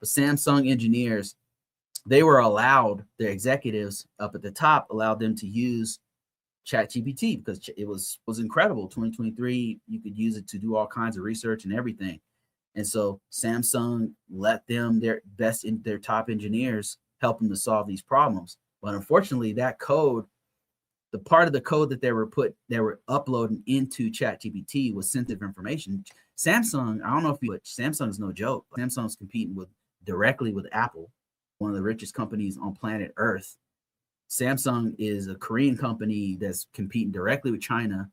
But Samsung engineers, they were allowed, their executives up at the top allowed them to use ChatGPT because it was incredible. 2023, you could use it to do all kinds of research and everything. And so Samsung let them, their top engineers, help them to solve these problems. But unfortunately, that code, the part of the code that they were uploading into ChatGPT was sensitive information. Samsung, I don't know if you, but Samsung is no joke. Samsung's competing directly with Apple, one of the richest companies on planet Earth. Samsung is a Korean company that's competing directly with China,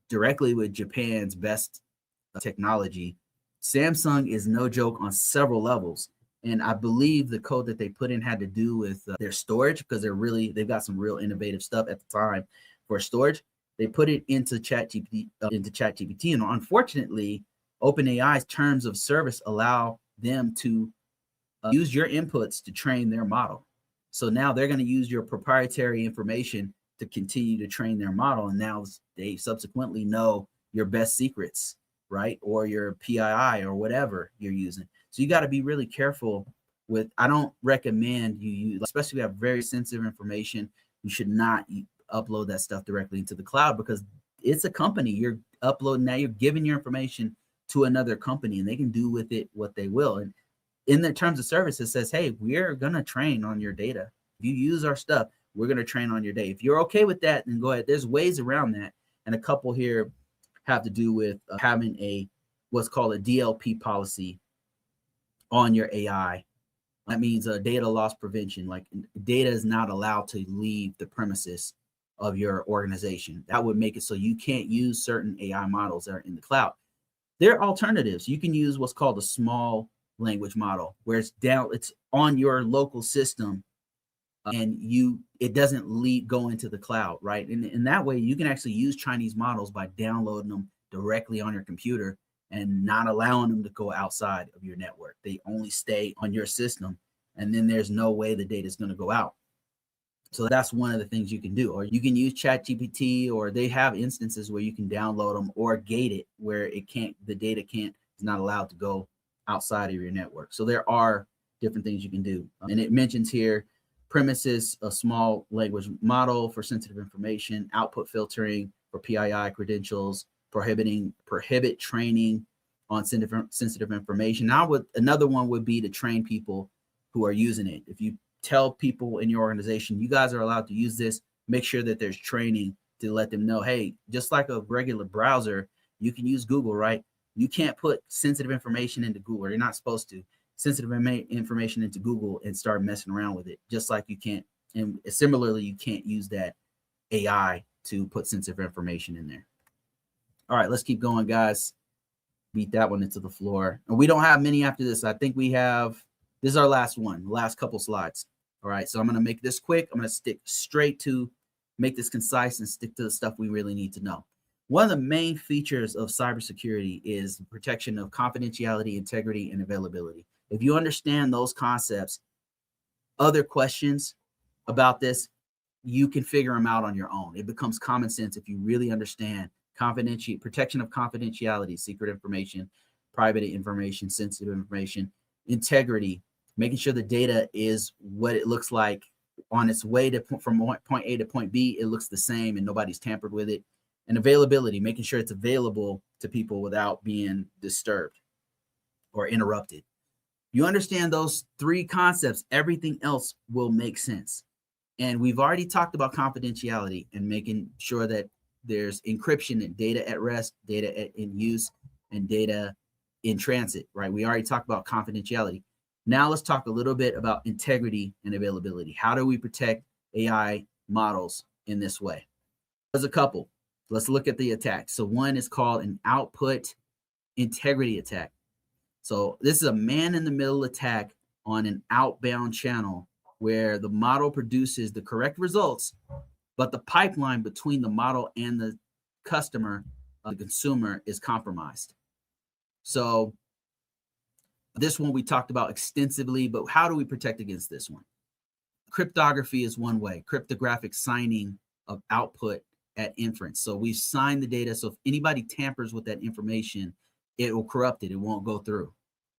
directly with Japan's best technology. Samsung is no joke on several levels. And I believe the code that they put in had to do with their storage, because they've got some real innovative stuff at the time for storage. They put it into ChatGPT, and unfortunately, OpenAI's terms of service allow them to use your inputs to train their model. So now they're going to use your proprietary information to continue to train their model, and now they subsequently know your best secrets, right? Or your PII or whatever you're using. So you got to be really careful with, I don't recommend you use, especially if you have very sensitive information, you should not upload that stuff directly into the cloud, because it's a company you're uploading. Now you're giving your information to another company and they can do with it what they will. And in the terms of service, it says, hey, we're going to train on your data. If you use our stuff, we're going to train on your data. If you're okay with that, then go ahead. There's ways around that. And a couple here have to do with having what's called a DLP policy on your AI. That means data loss prevention. Like, data is not allowed to leave the premises of your organization. That would make it so you can't use certain AI models that are in the cloud. There are alternatives. You can use what's called a small language model, where it's on your local system, and it doesn't go into the cloud, right? And in that way, you can actually use Chinese models by downloading them directly on your computer and not allowing them to go outside of your network. They only stay on your system, and then there's no way the data is going to go out. So that's one of the things you can do. Or you can use ChatGPT, or they have instances where you can download them or gate it where the data is not allowed to go outside of your network. So there are different things you can do. And it mentions here premises, a small language model for sensitive information, output filtering for PII credentials, prohibit training on sensitive information. Now, another one would be to train people who are using it. If you tell people in your organization, you guys are allowed to use this, make sure that there's training to let them know, hey, just like a regular browser, you can use Google, right? You can't put sensitive information into Google. You're not supposed to. Sensitive information into Google and start messing around with it, just like you can't. And similarly, you can't use that AI to put sensitive information in there. All right, let's keep going, guys. Beat that one into the floor. And we don't have many after this. I think this is our last one, last couple slides. All right, so I'm going to make this quick. I'm going to stick straight to, make this concise and stick to the stuff we really need to know. One of the main features of cybersecurity is the protection of confidentiality, integrity, and availability. If you understand those concepts, other questions about this, you can figure them out on your own. It becomes common sense if you really understand protection of confidentiality, secret information, private information, sensitive information, integrity, making sure the data is what it looks like on its way from point A to point B, it looks the same and nobody's tampered with it. And availability, making sure it's available to people without being disturbed or interrupted. You understand those three concepts, everything else will make sense. And we've already talked about confidentiality and making sure that there's encryption and data at rest, data in use, and data in transit, right? We already talked about confidentiality. Now let's talk a little bit about integrity and availability. How do we protect AI models in this way? There's a couple. Let's look at the attacks. So one is called an output integrity attack. So this is a man-in-the-middle attack on an outbound channel where the model produces the correct results, but the pipeline between the model and the customer, the consumer, is compromised. So this one we talked about extensively, but how do we protect against this one? Cryptography is one way, cryptographic signing of output at inference. So we've signed the data. So if anybody tampers with that information, it will corrupt it. It won't go through.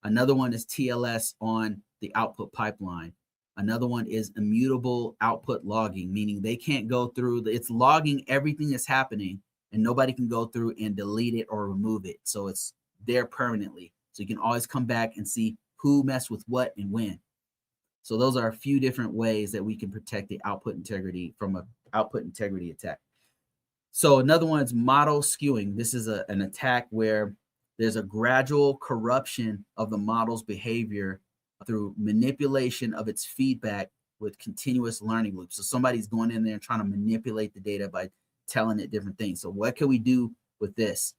Another one is TLS on the output pipeline. Another one is immutable output logging, meaning they can't go through, it's logging everything that's happening and nobody can go through and delete it or remove it. So it's there permanently. So you can always come back and see who messed with what and when. So those are a few different ways that we can protect the output integrity from an output integrity attack. So another one is model skewing. This is an attack where there's a gradual corruption of the model's behavior through manipulation of its feedback with continuous learning loops. So somebody's going in there and trying to manipulate the data by telling it different things. So what can we do with this?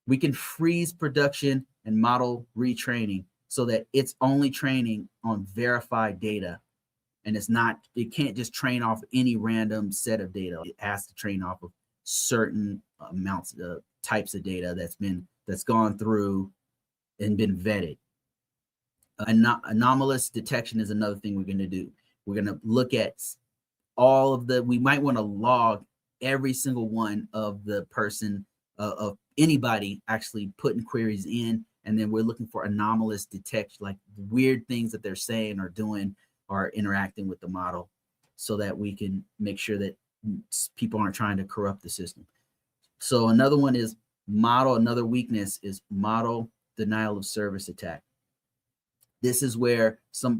We can freeze production and model retraining so that it's only training on verified data. And it can't just train off any random set of data. It has to train off of certain amounts of types of data that's gone through and been vetted. Anomalous detection is another thing we're going to do. We're going to look at we might want to log every single one of the person, of anybody actually putting queries in. And then we're looking for anomalous detection, like weird things that they're saying or doing or interacting with the model, so that we can make sure that people aren't trying to corrupt the system. So another one is another weakness is model denial of service attack. This is where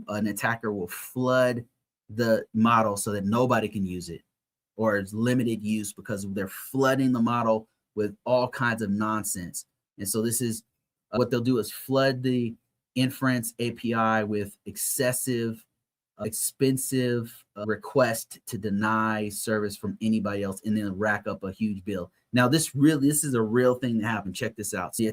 an attacker will flood the model so that nobody can use it, or it's limited use because they're flooding the model with all kinds of nonsense. And so this is what they'll do is flood the inference API with excessive, expensive request to deny service from anybody else, and then rack up a huge bill. Now, this is a real thing that happened. Check this out. So an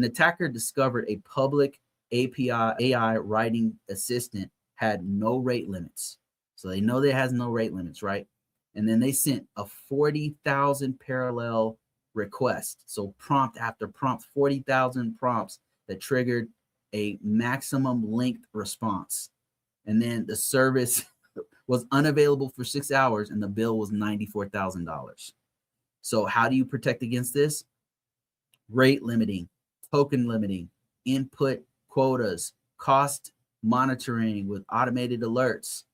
attacker discovered a public API AI writing assistant had no rate limits. So they know that it has no rate limits, right? And then they sent a 40,000 parallel request. So prompt after prompt, 40,000 prompts that triggered a maximum length response. And then the service was unavailable for 6 hours and the bill was $94,000. So how do you protect against this? Rate limiting, token limiting, input quotas, cost monitoring with automated alerts,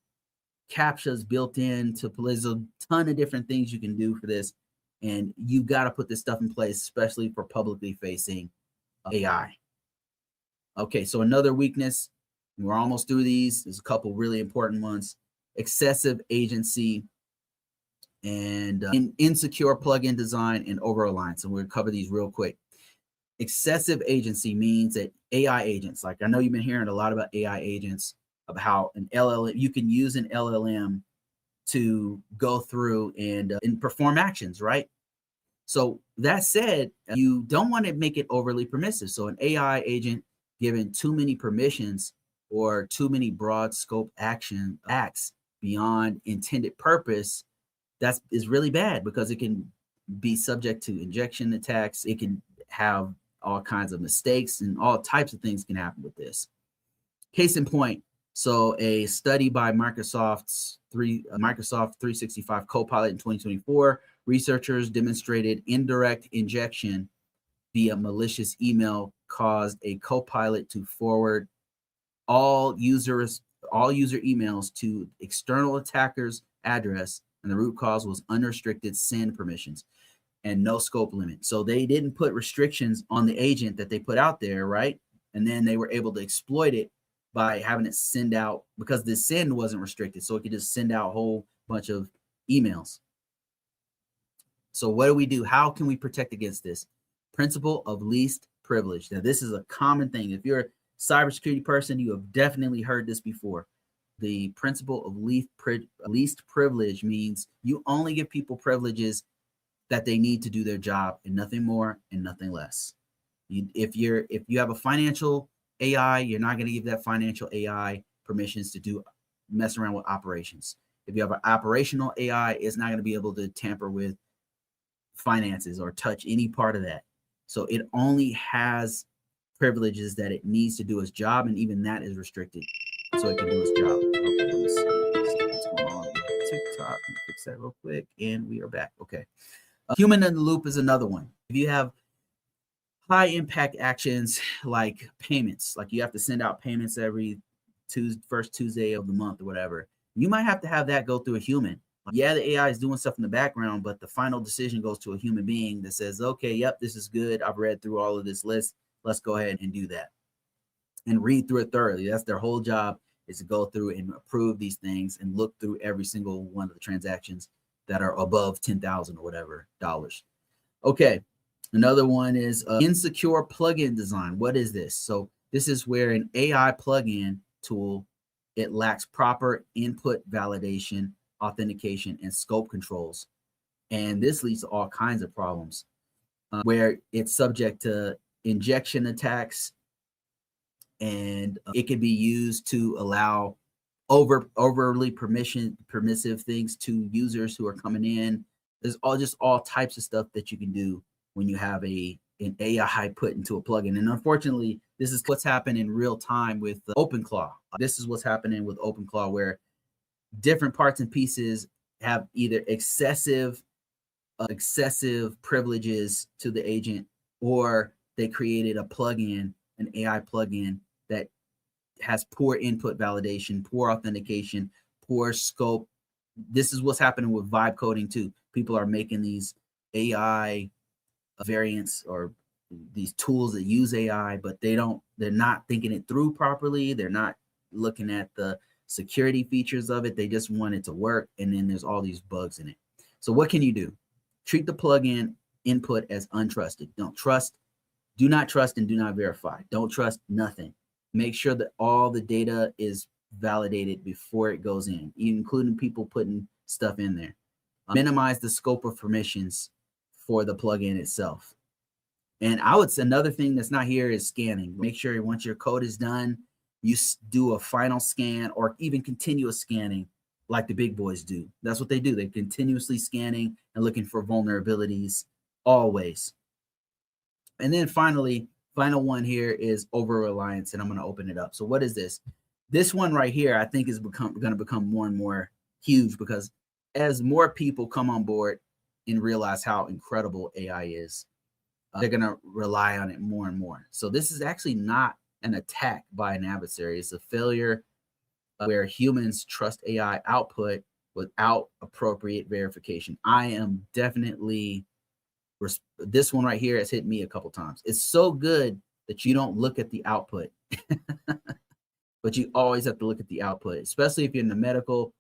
CAPTCHAs built in to there's a ton of different things you can do for this. And you got to put this stuff in place, especially for publicly facing AI. Okay, so another weakness, we're almost through these. There's a couple really important ones. Excessive agency and insecure plugin design and over-reliance. And we'll cover these real quick. Excessive agency means that AI agents, like I know you've been hearing a lot about AI agents, about how an LLM, you can use an LLM to go through and perform actions, right? So that said, you don't want to make it overly permissive. So an AI agent given too many permissions or too many broad scope acts beyond intended purpose, that is really bad because it can be subject to injection attacks. It can have all kinds of mistakes and all types of things can happen with this. Case in point, so a study by Microsoft 365 Copilot in 2024, researchers demonstrated indirect injection via malicious email caused a Copilot to forward all user emails to external attackers' address, and the root cause was unrestricted send permissions and no scope limit. So they didn't put restrictions on the agent that they put out there, right? And then they were able to exploit it by having it send out, because the send wasn't restricted, so it could just send out a whole bunch of emails. So what do we do? How can we protect against this? Principle of least privilege. Now, this is a common thing. If you're a cybersecurity person, you have definitely heard this before. The principle of least privilege means you only give people privileges that they need to do their job, and nothing more and nothing less. If you have a financial AI, you're not going to give that financial AI permissions to mess around with operations. If you have an operational AI, it's not going to be able to tamper with finances or touch any part of that. So it only has privileges that it needs to do its job, and even that is restricted so it can do its job. Okay, let me see what's going on with TikTok. Let me fix that real quick, and we are back. Okay. Human in the loop is another one. If you have high impact actions like payments, like you have to send out payments every first Tuesday of the month or whatever. You might have to have that go through a human. Yeah, the AI is doing stuff in the background, but the final decision goes to a human being that says, okay, yep, this is good. I've read through all of this list. Let's go ahead and do that and read through it thoroughly. That's their whole job, is to go through and approve these things and look through every single one of the transactions that are above 10,000 or whatever dollars. Okay. Another one is insecure plugin design. What is this? So this is where an AI plugin tool, it lacks proper input validation, authentication, and scope controls. And this leads to all kinds of problems where it's subject to injection attacks, and it can be used to allow overly permissive things to users who are coming in. There's all types of stuff that you can do when you have an AI put into a plugin. And unfortunately, this is what's happened in real time with OpenClaw. This is what's happening with OpenClaw, where different parts and pieces have either excessive privileges to the agent, or they created a plugin, an AI plugin that has poor input validation, poor authentication, poor scope. This is what's happening with vibe coding too. People are making these AI variants or these tools that use AI, but they're not thinking it through properly. They're not looking at the security features of it. They just want it to work. And then there's all these bugs in it. So what can you do? Treat the plugin input as untrusted. Do not trust and do not verify. Don't trust nothing. Make sure that all the data is validated before it goes in, including people putting stuff in there. Minimize the scope of permissions for the plugin itself. And I would say another thing that's not here is scanning. Make sure once your code is done, you do a final scan or even continuous scanning like the big boys do. That's what they do. They're continuously scanning and looking for vulnerabilities always. And then finally, final one here is over reliance, and I'm going to open it up. So what is this? This one right here, I think is going to become more and more huge, because as more people come on board and realize how incredible AI is, they're going to rely on it more and more. So this is actually not an attack by an adversary. It's a failure where humans trust AI output without appropriate verification. I am definitely, this one right here has hit me a couple times. It's so good that you don't look at the output, but you always have to look at the output, especially if you're in the medical,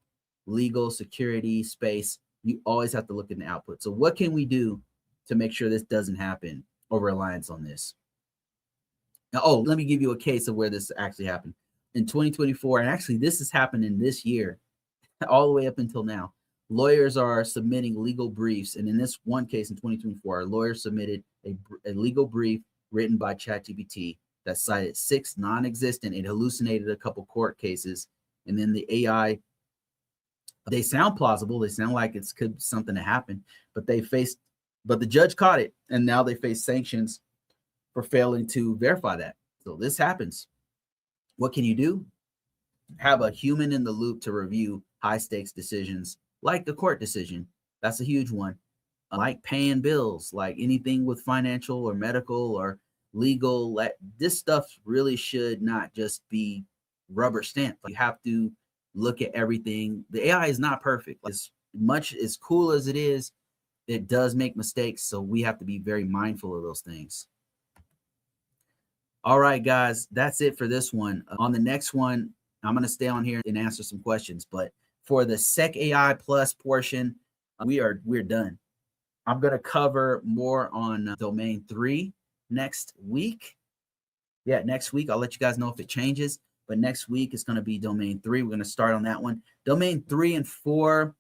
legal, security space. You always have to look at the output. So what can we do to make sure this doesn't happen over reliance on this? Now, let me give you a case of where this actually happened. In 2024, and actually this is happening this year, all the way up until now, lawyers are submitting legal briefs. And in this one case in 2024, our lawyer submitted a legal brief written by ChatGPT that cited 6 non-existent. It hallucinated a couple court cases. And then the AI, they sound plausible. They sound like it's could something to happen, but the judge caught it. And now they face sanctions for failing to verify that. So this happens. What can you do? Have a human in the loop to review high stakes decisions, like the court decision. That's a huge one. Like paying bills, like anything with financial or medical or legal. This stuff really should not just be rubber stamped. You have to look at everything. The AI is not perfect. As much as cool as it is, it does make mistakes. So we have to be very mindful of those things. All right, guys, that's it for this one. On the next one, I'm going to stay on here and answer some questions. But for the Sec AI Plus portion, we're done. I'm going to cover more on Domain 3 next week. Yeah, next week. I'll let you guys know if it changes. But next week, it's going to be Domain 3. We're going to start on that one. Domain 3 and 4,